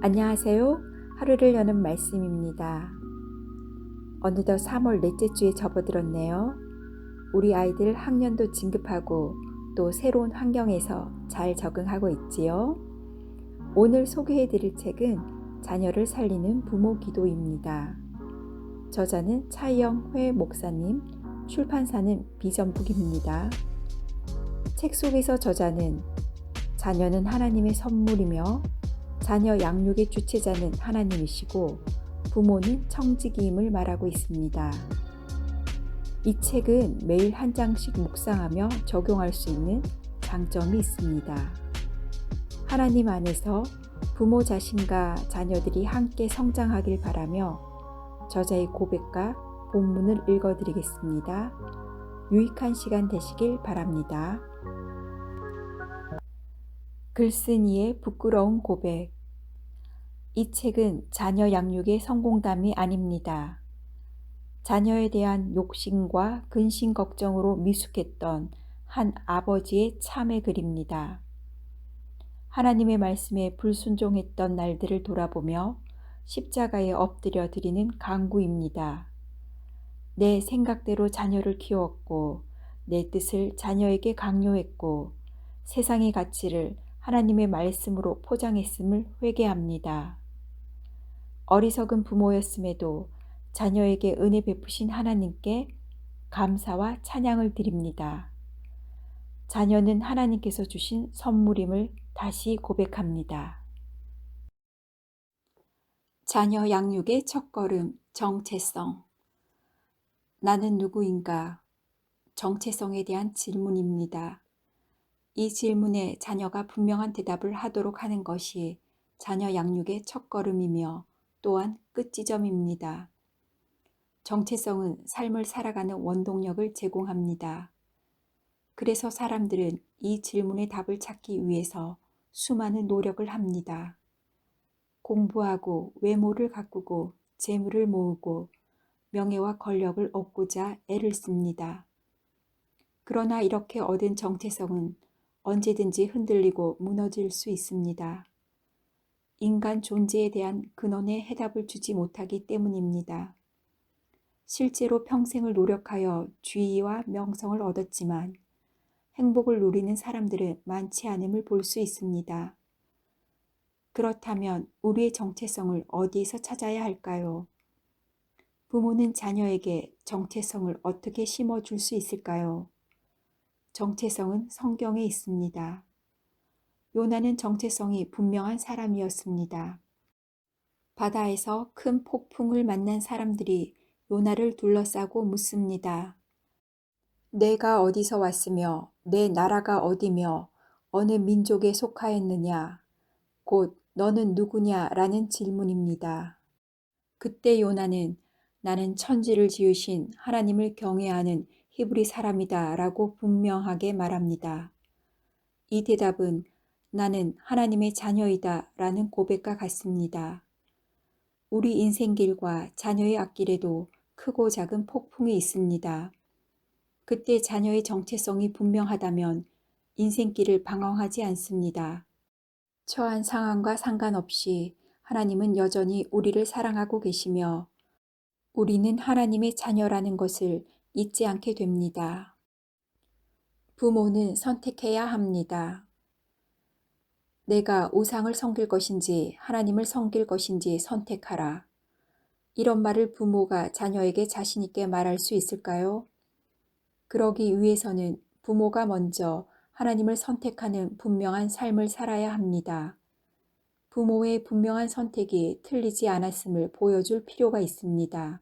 안녕하세요. 하루를 여는 말씀입니다. 어느덧 3월 넷째 주에 접어들었네요. 우리 아이들 학년도 진급하고 또 새로운 환경에서 잘 적응하고 있지요. 오늘 소개해 드릴 책은 자녀를 살리는 부모 기도입니다. 저자는 차영회 목사님, 출판사는 비전북입니다. 책 속에서 저자는 자녀는 하나님의 선물이며 자녀 양육의 주체자는 하나님이시고 부모는 청지기임을 말하고 있습니다. 이 책은 매일 한 장씩 묵상하며 적용할 수 있는 장점이 있습니다. 하나님 안에서 부모 자신과 자녀들이 함께 성장하길 바라며 저자의 고백과 본문을 읽어드리겠습니다. 유익한 시간 되시길 바랍니다. 글쓴이의 부끄러운 고백. 이 책은 자녀 양육의 성공담이 아닙니다. 자녀에 대한 욕심과 근심 걱정으로 미숙했던 한 아버지의 참의 글입니다. 하나님의 말씀에 불순종했던 날들을 돌아보며 십자가에 엎드려 드리는 간구입니다. 내 생각대로 자녀를 키웠고 내 뜻을 자녀에게 강요했고 세상의 가치를 하나님의 말씀으로 포장했음을 회개합니다. 어리석은 부모였음에도 자녀에게 은혜 베푸신 하나님께 감사와 찬양을 드립니다. 자녀는 하나님께서 주신 선물임을 다시 고백합니다. 자녀 양육의 첫걸음, 정체성. 나는 누구인가? 정체성에 대한 질문입니다. 이 질문에 자녀가 분명한 대답을 하도록 하는 것이 자녀 양육의 첫걸음이며 또한 끝지점입니다. 정체성은 삶을 살아가는 원동력을 제공합니다. 그래서 사람들은 이 질문의 답을 찾기 위해서 수많은 노력을 합니다. 공부하고 외모를 가꾸고 재물을 모으고 명예와 권력을 얻고자 애를 씁니다. 그러나 이렇게 얻은 정체성은 언제든지 흔들리고 무너질 수 있습니다. 인간 존재에 대한 근원의 해답을 주지 못하기 때문입니다. 실제로 평생을 노력하여 지위와 명성을 얻었지만 행복을 누리는 사람들은 많지 않음을 볼 수 있습니다. 그렇다면 우리의 정체성을 어디에서 찾아야 할까요? 부모는 자녀에게 정체성을 어떻게 심어줄 수 있을까요? 정체성은 성경에 있습니다. 요나는 정체성이 분명한 사람이었습니다. 바다에서 큰 폭풍을 만난 사람들이 요나를 둘러싸고 묻습니다. 내가 어디서 왔으며 내 나라가 어디며 어느 민족에 속하였느냐? 곧 너는 누구냐? 라는 질문입니다. 그때 요나는 나는 천지를 지으신 하나님을 경외하는 히브리 사람이다 라고 분명하게 말합니다. 이 대답은 나는 하나님의 자녀이다 라는 고백과 같습니다. 우리 인생길과 자녀의 앞길에도 크고 작은 폭풍이 있습니다. 그때 자녀의 정체성이 분명하다면 인생길을 방황하지 않습니다. 처한 상황과 상관없이 하나님은 여전히 우리를 사랑하고 계시며 우리는 하나님의 자녀라는 것을 잊지 않게 됩니다. 부모는 선택해야 합니다. 내가 우상을 섬길 것인지 하나님을 섬길 것인지 선택하라. 이런 말을 부모가 자녀에게 자신 있게 말할 수 있을까요? 그러기 위해서는 부모가 먼저 하나님을 선택하는 분명한 삶을 살아야 합니다. 부모의 분명한 선택이 틀리지 않았음을 보여줄 필요가 있습니다.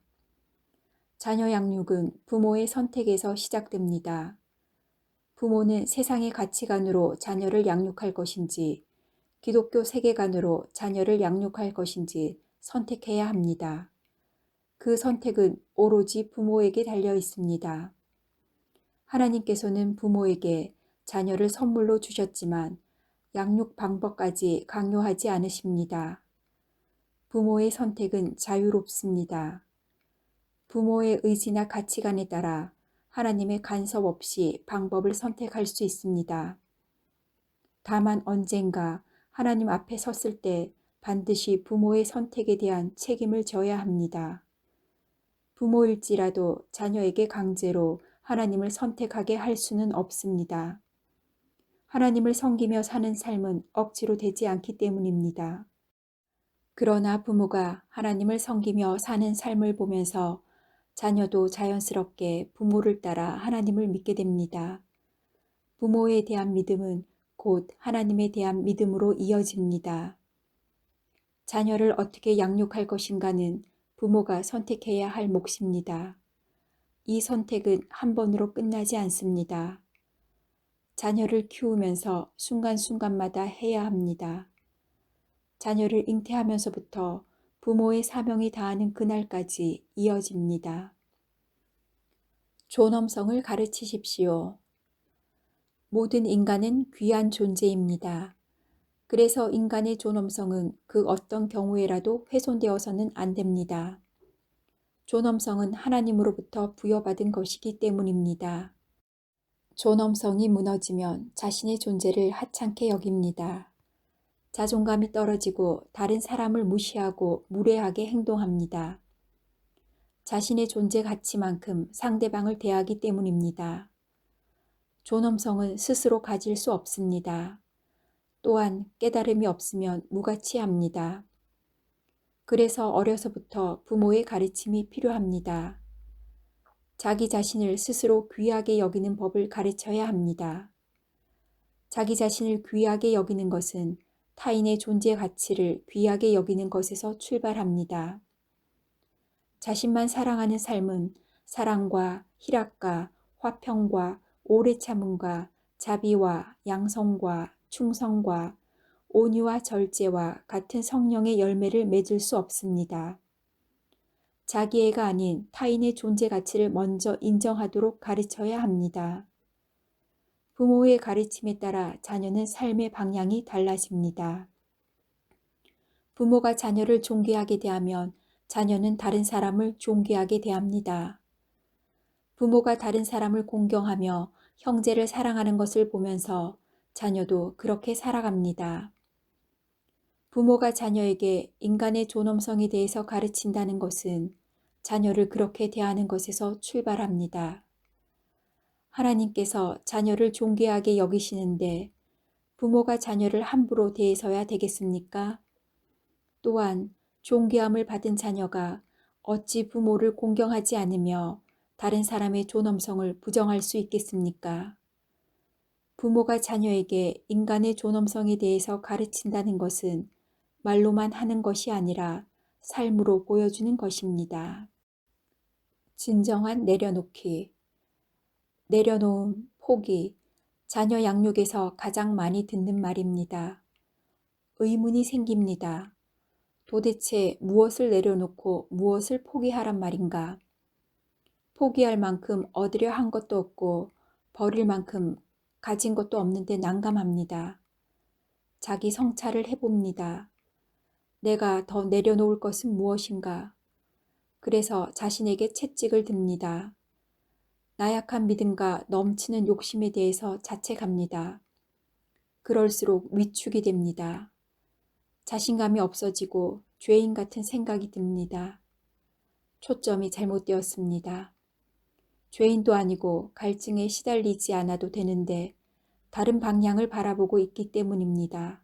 자녀 양육은 부모의 선택에서 시작됩니다. 부모는 세상의 가치관으로 자녀를 양육할 것인지 기독교 세계관으로 자녀를 양육할 것인지 선택해야 합니다. 그 선택은 오로지 부모에게 달려 있습니다. 하나님께서는 부모에게 자녀를 선물로 주셨지만 양육 방법까지 강요하지 않으십니다. 부모의 선택은 자유롭습니다. 부모의 의지나 가치관에 따라 하나님의 간섭 없이 방법을 선택할 수 있습니다. 다만 언젠가 하나님 앞에 섰을 때 반드시 부모의 선택에 대한 책임을 져야 합니다. 부모일지라도 자녀에게 강제로 하나님을 선택하게 할 수는 없습니다. 하나님을 섬기며 사는 삶은 억지로 되지 않기 때문입니다. 그러나 부모가 하나님을 섬기며 사는 삶을 보면서 자녀도 자연스럽게 부모를 따라 하나님을 믿게 됩니다. 부모에 대한 믿음은 곧 하나님에 대한 믿음으로 이어집니다. 자녀를 어떻게 양육할 것인가는 부모가 선택해야 할 몫입니다. 이 선택은 한 번으로 끝나지 않습니다. 자녀를 키우면서 순간순간마다 해야 합니다. 자녀를 잉태하면서부터 부모의 사명이 다하는 그날까지 이어집니다. 존엄성을 가르치십시오. 모든 인간은 귀한 존재입니다. 그래서 인간의 존엄성은 그 어떤 경우에라도 훼손되어서는 안 됩니다. 존엄성은 하나님으로부터 부여받은 것이기 때문입니다. 존엄성이 무너지면 자신의 존재를 하찮게 여깁니다. 자존감이 떨어지고 다른 사람을 무시하고 무례하게 행동합니다. 자신의 존재 가치만큼 상대방을 대하기 때문입니다. 존엄성은 스스로 가질 수 없습니다. 또한 깨달음이 없으면 무가치합니다. 그래서 어려서부터 부모의 가르침이 필요합니다. 자기 자신을 스스로 귀하게 여기는 법을 가르쳐야 합니다. 자기 자신을 귀하게 여기는 것은 타인의 존재 가치를 귀하게 여기는 것에서 출발합니다. 자신만 사랑하는 삶은 사랑과 희락과 화평과 오래 참음과 자비와 양성과 충성과 온유와 절제와 같은 성령의 열매를 맺을 수 없습니다. 자기애가 아닌 타인의 존재 가치를 먼저 인정하도록 가르쳐야 합니다. 부모의 가르침에 따라 자녀는 삶의 방향이 달라집니다. 부모가 자녀를 존귀하게 대하면 자녀는 다른 사람을 존귀하게 대합니다. 부모가 다른 사람을 공경하며 형제를 사랑하는 것을 보면서 자녀도 그렇게 살아갑니다. 부모가 자녀에게 인간의 존엄성에 대해서 가르친다는 것은 자녀를 그렇게 대하는 것에서 출발합니다. 하나님께서 자녀를 존귀하게 여기시는데 부모가 자녀를 함부로 대해서야 되겠습니까? 또한 존귀함을 받은 자녀가 어찌 부모를 공경하지 않으며 다른 사람의 존엄성을 부정할 수 있겠습니까? 부모가 자녀에게 인간의 존엄성에 대해서 가르친다는 것은 말로만 하는 것이 아니라 삶으로 보여주는 것입니다. 진정한 내려놓기. 내려놓음, 포기, 자녀 양육에서 가장 많이 듣는 말입니다. 의문이 생깁니다. 도대체 무엇을 내려놓고 무엇을 포기하란 말인가? 포기할 만큼 얻으려 한 것도 없고 버릴 만큼 가진 것도 없는데 난감합니다. 자기 성찰을 해봅니다. 내가 더 내려놓을 것은 무엇인가? 그래서 자신에게 채찍을 듭니다. 나약한 믿음과 넘치는 욕심에 대해서 자책합니다. 그럴수록 위축이 됩니다. 자신감이 없어지고 죄인 같은 생각이 듭니다. 초점이 잘못되었습니다. 죄인도 아니고 갈증에 시달리지 않아도 되는데 다른 방향을 바라보고 있기 때문입니다.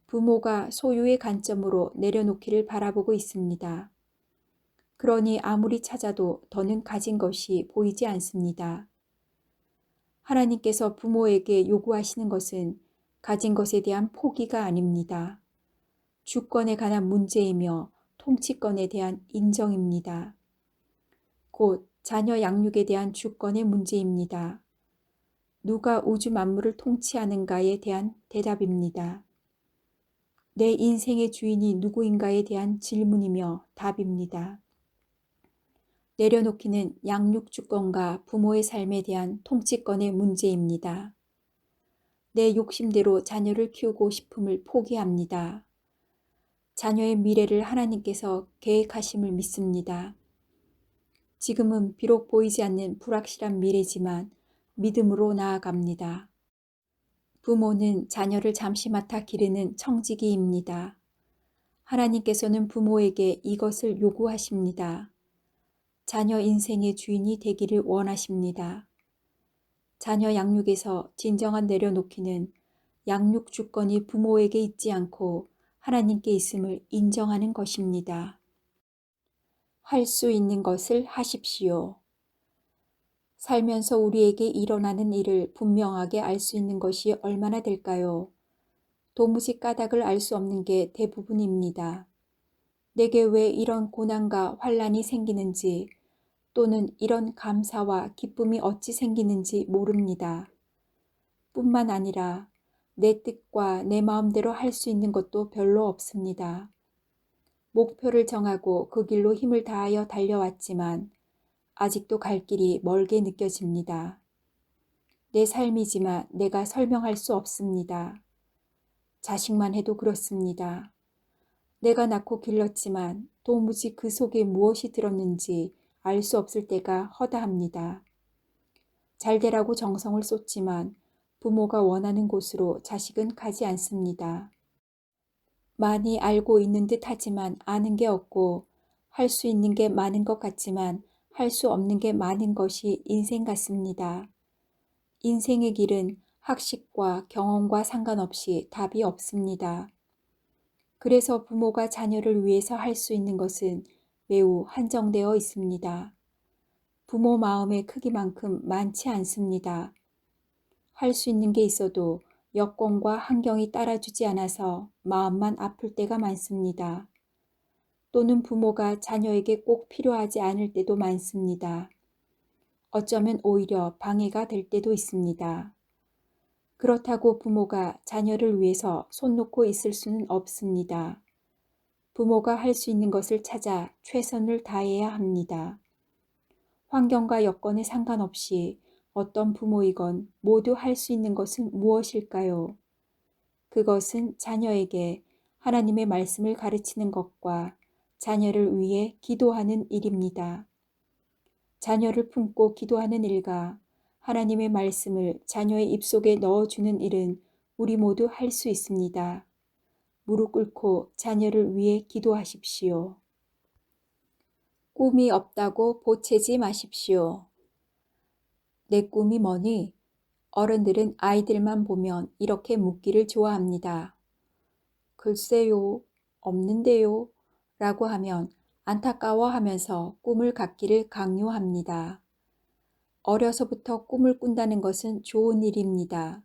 부모가 소유의 관점으로 내려놓기를 바라보고 있습니다. 그러니 아무리 찾아도 더는 가진 것이 보이지 않습니다. 하나님께서 부모에게 요구하시는 것은 가진 것에 대한 포기가 아닙니다. 주권에 관한 문제이며 통치권에 대한 인정입니다. 곧 자녀 양육에 대한 주권의 문제입니다. 누가 우주 만물을 통치하는가에 대한 대답입니다. 내 인생의 주인이 누구인가에 대한 질문이며 답입니다. 내려놓기는 양육 주권과 부모의 삶에 대한 통치권의 문제입니다. 내 욕심대로 자녀를 키우고 싶음을 포기합니다. 자녀의 미래를 하나님께서 계획하심을 믿습니다. 지금은 비록 보이지 않는 불확실한 미래지만 믿음으로 나아갑니다. 부모는 자녀를 잠시 맡아 기르는 청지기입니다. 하나님께서는 부모에게 이것을 요구하십니다. 자녀 인생의 주인이 되기를 원하십니다. 자녀 양육에서 진정한 내려놓기는 양육 주권이 부모에게 있지 않고 하나님께 있음을 인정하는 것입니다. 할 수 있는 것을 하십시오. 살면서 우리에게 일어나는 일을 분명하게 알 수 있는 것이 얼마나 될까요? 도무지 까닭을 알 수 없는 게 대부분입니다. 내게 왜 이런 고난과 환란이 생기는지 또는 이런 감사와 기쁨이 어찌 생기는지 모릅니다. 뿐만 아니라 내 뜻과 내 마음대로 할 수 있는 것도 별로 없습니다. 목표를 정하고 그 길로 힘을 다하여 달려왔지만 아직도 갈 길이 멀게 느껴집니다. 내 삶이지만 내가 설명할 수 없습니다. 자식만 해도 그렇습니다. 내가 낳고 길렀지만 도무지 그 속에 무엇이 들었는지 알 수 없을 때가 허다합니다. 잘 되라고 정성을 쏟지만 부모가 원하는 곳으로 자식은 가지 않습니다. 많이 알고 있는 듯 하지만 아는 게 없고 할 수 있는 게 많은 것 같지만 할 수 없는 게 많은 것이 인생 같습니다. 인생의 길은 학식과 경험과 상관없이 답이 없습니다. 그래서 부모가 자녀를 위해서 할 수 있는 것은 매우 한정되어 있습니다. 부모 마음의 크기만큼 많지 않습니다. 할 수 있는 게 있어도 여건과 환경이 따라주지 않아서 마음만 아플 때가 많습니다. 또는 부모가 자녀에게 꼭 필요하지 않을 때도 많습니다. 어쩌면 오히려 방해가 될 때도 있습니다. 그렇다고 부모가 자녀를 위해서 손 놓고 있을 수는 없습니다. 부모가 할 수 있는 것을 찾아 최선을 다해야 합니다. 환경과 여건에 상관없이 어떤 부모이건 모두 할 수 있는 것은 무엇일까요? 그것은 자녀에게 하나님의 말씀을 가르치는 것과 자녀를 위해 기도하는 일입니다. 자녀를 품고 기도하는 일과 하나님의 말씀을 자녀의 입속에 넣어주는 일은 우리 모두 할 수 있습니다. 무릎 꿇고 자녀를 위해 기도하십시오. 꿈이 없다고 보채지 마십시오. 내 꿈이 뭐니? 어른들은 아이들만 보면 이렇게 묻기를 좋아합니다. 글쎄요, 없는데요, 라고 하면 안타까워하면서 꿈을 갖기를 강요합니다. 어려서부터 꿈을 꾼다는 것은 좋은 일입니다.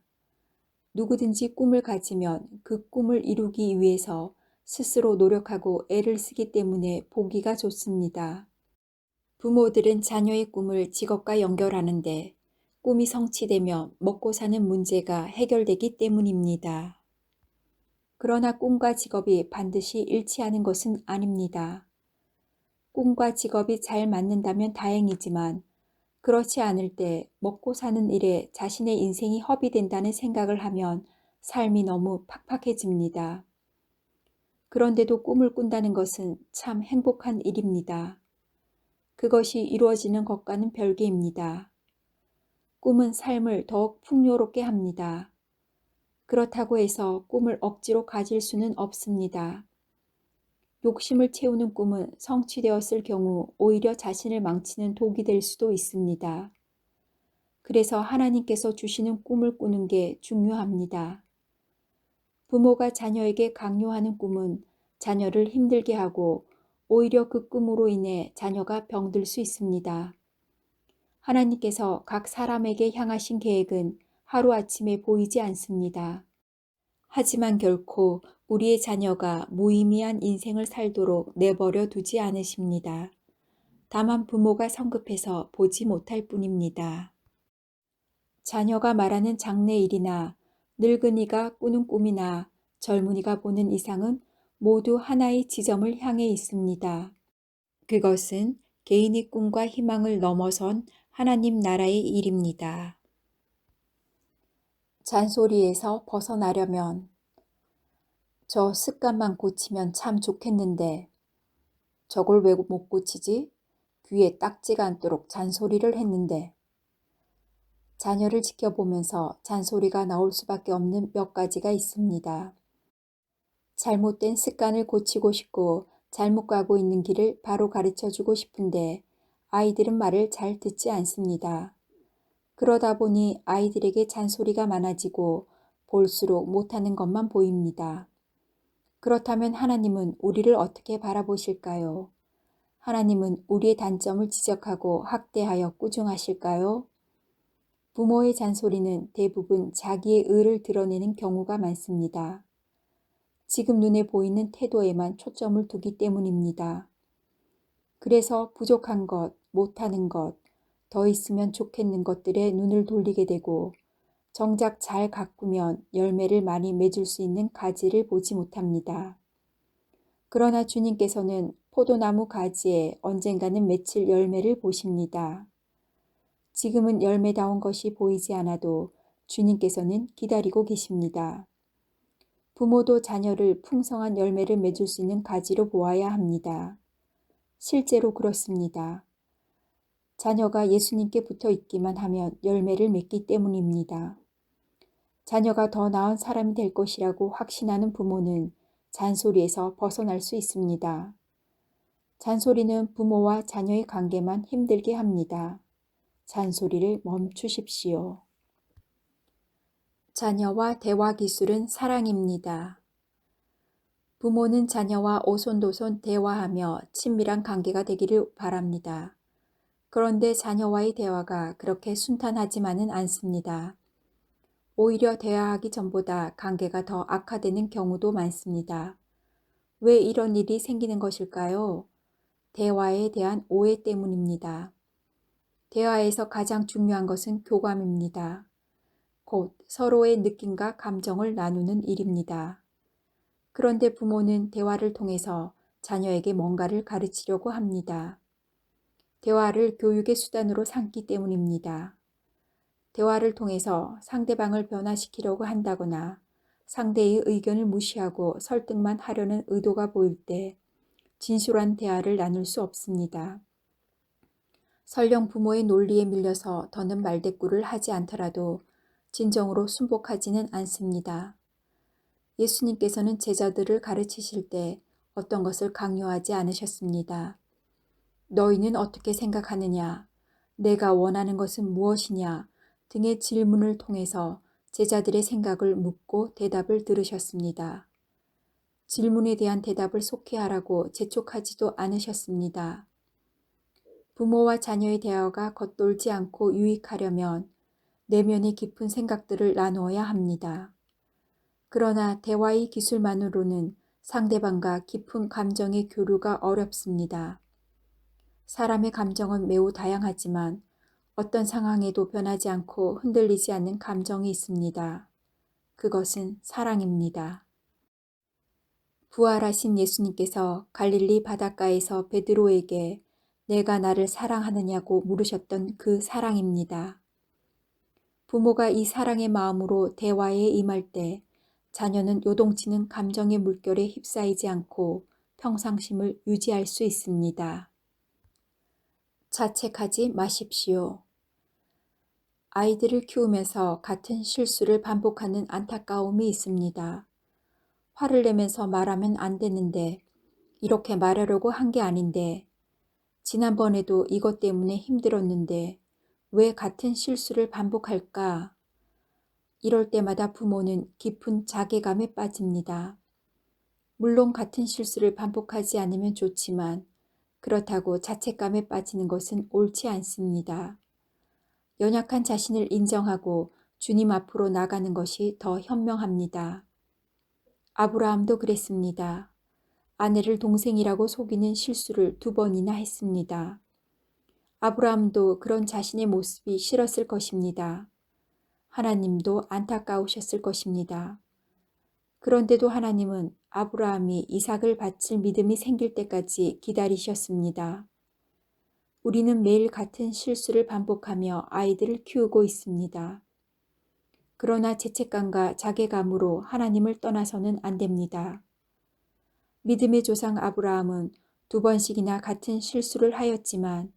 누구든지 꿈을 가지면 그 꿈을 이루기 위해서 스스로 노력하고 애를 쓰기 때문에 보기가 좋습니다. 부모들은 자녀의 꿈을 직업과 연결하는데 꿈이 성취되면 먹고 사는 문제가 해결되기 때문입니다. 그러나 꿈과 직업이 반드시 일치하는 것은 아닙니다. 꿈과 직업이 잘 맞는다면 다행이지만 그렇지 않을 때 먹고 사는 일에 자신의 인생이 허비된다는 생각을 하면 삶이 너무 팍팍해집니다. 그런데도 꿈을 꾼다는 것은 참 행복한 일입니다. 그것이 이루어지는 것과는 별개입니다. 꿈은 삶을 더욱 풍요롭게 합니다. 그렇다고 해서 꿈을 억지로 가질 수는 없습니다. 욕심을 채우는 꿈은 성취되었을 경우 오히려 자신을 망치는 독이 될 수도 있습니다. 그래서 하나님께서 주시는 꿈을 꾸는 게 중요합니다. 부모가 자녀에게 강요하는 꿈은 자녀를 힘들게 하고 오히려 그 꿈으로 인해 자녀가 병들 수 있습니다. 하나님께서 각 사람에게 향하신 계획은 하루아침에 보이지 않습니다. 하지만 결코 우리의 자녀가 무의미한 인생을 살도록 내버려 두지 않으십니다. 다만 부모가 성급해서 보지 못할 뿐입니다. 자녀가 말하는 장래일이나 늙은이가 꾸는 꿈이나 젊은이가 보는 이상은 모두 하나의 지점을 향해 있습니다. 그것은 개인의 꿈과 희망을 넘어선 하나님 나라의 일입니다. 잔소리에서 벗어나려면 저 습관만 고치면 참 좋겠는데 저걸 왜 못 고치지? 귀에 딱지가 않도록 잔소리를 했는데 자녀를 지켜보면서 잔소리가 나올 수밖에 없는 몇 가지가 있습니다. 잘못된 습관을 고치고 싶고 잘못 가고 있는 길을 바로 가르쳐 주고 싶은데 아이들은 말을 잘 듣지 않습니다. 그러다 보니 아이들에게 잔소리가 많아지고 볼수록 못하는 것만 보입니다. 그렇다면 하나님은 우리를 어떻게 바라보실까요? 하나님은 우리의 단점을 지적하고 학대하여 꾸중하실까요? 부모의 잔소리는 대부분 자기의 의를 드러내는 경우가 많습니다. 지금 눈에 보이는 태도에만 초점을 두기 때문입니다. 그래서 부족한 것, 못하는 것, 더 있으면 좋겠는 것들에 눈을 돌리게 되고 정작 잘 가꾸면 열매를 많이 맺을 수 있는 가지를 보지 못합니다. 그러나 주님께서는 포도나무 가지에 언젠가는 맺힐 열매를 보십니다. 지금은 열매다운 것이 보이지 않아도 주님께서는 기다리고 계십니다. 부모도 자녀를 풍성한 열매를 맺을 수 있는 가지로 보아야 합니다. 실제로 그렇습니다. 자녀가 예수님께 붙어 있기만 하면 열매를 맺기 때문입니다. 자녀가 더 나은 사람이 될 것이라고 확신하는 부모는 잔소리에서 벗어날 수 있습니다. 잔소리는 부모와 자녀의 관계만 힘들게 합니다. 잔소리를 멈추십시오. 자녀와 대화 기술은 사랑입니다. 부모는 자녀와 오손도손 대화하며 친밀한 관계가 되기를 바랍니다. 그런데 자녀와의 대화가 그렇게 순탄하지만은 않습니다. 오히려 대화하기 전보다 관계가 더 악화되는 경우도 많습니다. 왜 이런 일이 생기는 것일까요? 대화에 대한 오해 때문입니다. 대화에서 가장 중요한 것은 교감입니다. 곧 서로의 느낌과 감정을 나누는 일입니다. 그런데 부모는 대화를 통해서 자녀에게 뭔가를 가르치려고 합니다. 대화를 교육의 수단으로 삼기 때문입니다. 대화를 통해서 상대방을 변화시키려고 한다거나 상대의 의견을 무시하고 설득만 하려는 의도가 보일 때 진솔한 대화를 나눌 수 없습니다. 설령 부모의 논리에 밀려서 더는 말대꾸를 하지 않더라도 진정으로 순복하지는 않습니다. 예수님께서는 제자들을 가르치실 때 어떤 것을 강요하지 않으셨습니다. 너희는 어떻게 생각하느냐? 내가 원하는 것은 무엇이냐? 등의 질문을 통해서 제자들의 생각을 묻고 대답을 들으셨습니다. 질문에 대한 대답을 속히하라고 재촉하지도 않으셨습니다. 부모와 자녀의 대화가 겉돌지 않고 유익하려면 내면의 깊은 생각들을 나누어야 합니다. 그러나 대화의 기술만으로는 상대방과 깊은 감정의 교류가 어렵습니다. 사람의 감정은 매우 다양하지만 어떤 상황에도 변하지 않고 흔들리지 않는 감정이 있습니다. 그것은 사랑입니다. 부활하신 예수님께서 갈릴리 바닷가에서 베드로에게 내가 나를 사랑하느냐고 물으셨던 그 사랑입니다. 부모가 이 사랑의 마음으로 대화에 임할 때 자녀는 요동치는 감정의 물결에 휩싸이지 않고 평상심을 유지할 수 있습니다. 자책하지 마십시오. 아이들을 키우면서 같은 실수를 반복하는 안타까움이 있습니다. 화를 내면서 말하면 안 되는데, 이렇게 말하려고 한 게 아닌데, 지난번에도 이것 때문에 힘들었는데 왜 같은 실수를 반복할까? 이럴 때마다 부모는 깊은 자괴감에 빠집니다. 물론 같은 실수를 반복하지 않으면 좋지만 그렇다고 자책감에 빠지는 것은 옳지 않습니다. 연약한 자신을 인정하고 주님 앞으로 나가는 것이 더 현명합니다. 아브라함도 그랬습니다. 아내를 동생이라고 속이는 실수를 2번이나 했습니다. 아브라함도 그런 자신의 모습이 싫었을 것입니다. 하나님도 안타까우셨을 것입니다. 그런데도 하나님은 아브라함이 이삭을 바칠 믿음이 생길 때까지 기다리셨습니다. 우리는 매일 같은 실수를 반복하며 아이들을 키우고 있습니다. 그러나 죄책감과 자괴감으로 하나님을 떠나서는 안 됩니다. 믿음의 조상 아브라함은 2번씩이나 같은 실수를 하였지만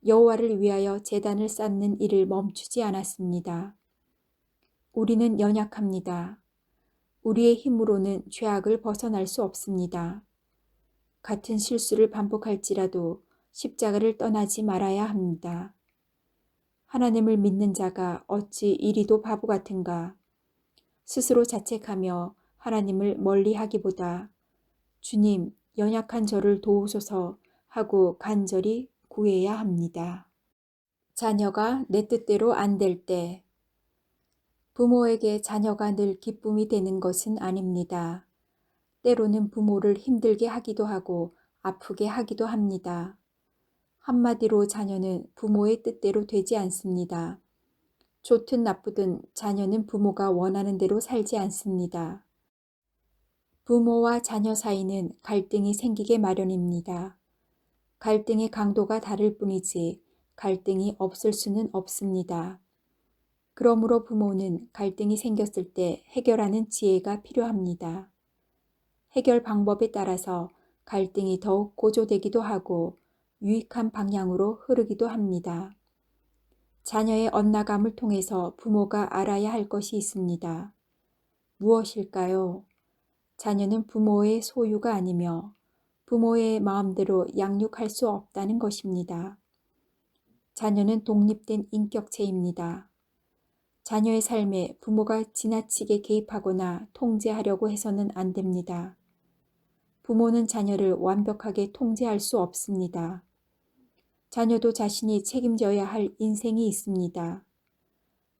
여호와를 위하여 제단을 쌓는 일을 멈추지 않았습니다. 우리는 연약합니다. 우리의 힘으로는 죄악을 벗어날 수 없습니다. 같은 실수를 반복할지라도 십자가를 떠나지 말아야 합니다. 하나님을 믿는 자가 어찌 이리도 바보 같은가. 스스로 자책하며 하나님을 멀리하기보다 주님, 연약한 저를 도우소서 하고 간절히 구해야 합니다. 자녀가 내 뜻대로 안 될 때, 부모에게 자녀가 늘 기쁨이 되는 것은 아닙니다. 때로는 부모를 힘들게 하기도 하고 아프게 하기도 합니다. 한마디로 자녀는 부모의 뜻대로 되지 않습니다. 좋든 나쁘든 자녀는 부모가 원하는 대로 살지 않습니다. 부모와 자녀 사이는 갈등이 생기게 마련입니다. 갈등의 강도가 다를 뿐이지 갈등이 없을 수는 없습니다. 그러므로 부모는 갈등이 생겼을 때 해결하는 지혜가 필요합니다. 해결 방법에 따라서 갈등이 더욱 고조되기도 하고 유익한 방향으로 흐르기도 합니다. 자녀의 엇나감을 통해서 부모가 알아야 할 것이 있습니다. 무엇일까요? 자녀는 부모의 소유가 아니며 부모의 마음대로 양육할 수 없다는 것입니다. 자녀는 독립된 인격체입니다. 자녀의 삶에 부모가 지나치게 개입하거나 통제하려고 해서는 안 됩니다. 부모는 자녀를 완벽하게 통제할 수 없습니다. 자녀도 자신이 책임져야 할 인생이 있습니다.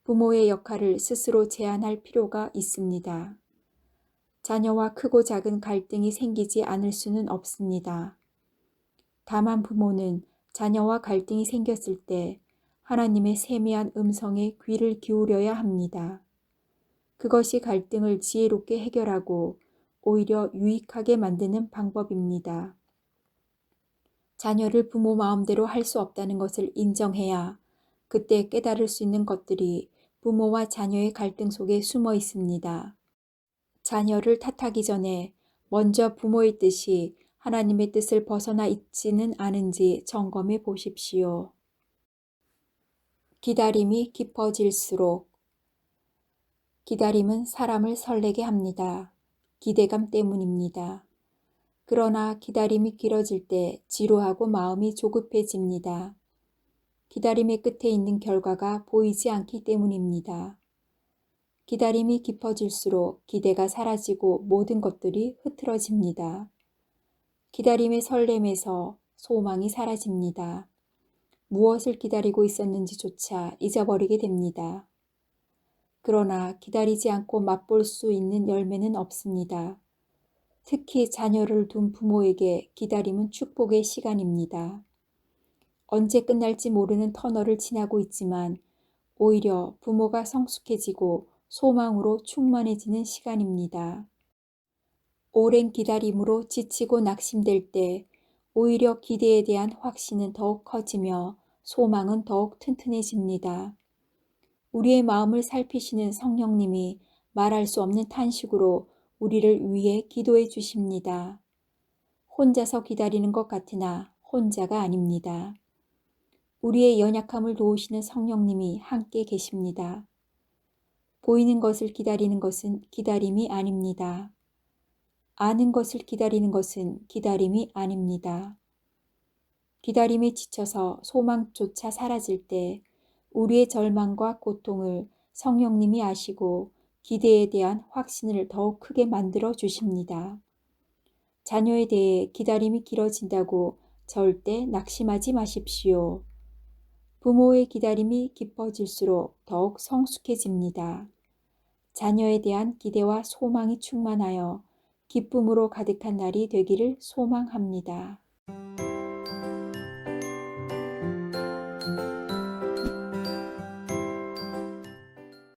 부모의 역할을 스스로 제한할 필요가 있습니다. 자녀와 크고 작은 갈등이 생기지 않을 수는 없습니다. 다만 부모는 자녀와 갈등이 생겼을 때 하나님의 세미한 음성에 귀를 기울여야 합니다. 그것이 갈등을 지혜롭게 해결하고 오히려 유익하게 만드는 방법입니다. 자녀를 부모 마음대로 할 수 없다는 것을 인정해야 그때 깨달을 수 있는 것들이 부모와 자녀의 갈등 속에 숨어 있습니다. 자녀를 탓하기 전에 먼저 부모의 뜻이 하나님의 뜻을 벗어나 있지는 않은지 점검해 보십시오. 기다림이 깊어질수록 기다림은 사람을 설레게 합니다. 기대감 때문입니다. 그러나 기다림이 길어질 때 지루하고 마음이 조급해집니다. 기다림의 끝에 있는 결과가 보이지 않기 때문입니다. 기다림이 깊어질수록 기대가 사라지고 모든 것들이 흐트러집니다. 기다림의 설렘에서 소망이 사라집니다. 무엇을 기다리고 있었는지조차 잊어버리게 됩니다. 그러나 기다리지 않고 맛볼 수 있는 열매는 없습니다. 특히 자녀를 둔 부모에게 기다림은 축복의 시간입니다. 언제 끝날지 모르는 터널을 지나고 있지만 오히려 부모가 성숙해지고 소망으로 충만해지는 시간입니다. 오랜 기다림으로 지치고 낙심될 때 오히려 기대에 대한 확신은 더욱 커지며 소망은 더욱 튼튼해집니다. 우리의 마음을 살피시는 성령님이 말할 수 없는 탄식으로 우리를 위해 기도해 주십니다. 혼자서 기다리는 것 같으나 혼자가 아닙니다. 우리의 연약함을 도우시는 성령님이 함께 계십니다. 보이는 것을 기다리는 것은 기다림이 아닙니다. 아는 것을 기다리는 것은 기다림이 아닙니다. 기다림에 지쳐서 소망조차 사라질 때 우리의 절망과 고통을 성령님이 아시고 기대에 대한 확신을 더욱 크게 만들어 주십니다. 자녀에 대해 기다림이 길어진다고 절대 낙심하지 마십시오. 부모의 기다림이 깊어질수록 더욱 성숙해집니다. 자녀에 대한 기대와 소망이 충만하여 기쁨으로 가득한 날이 되기를 소망합니다.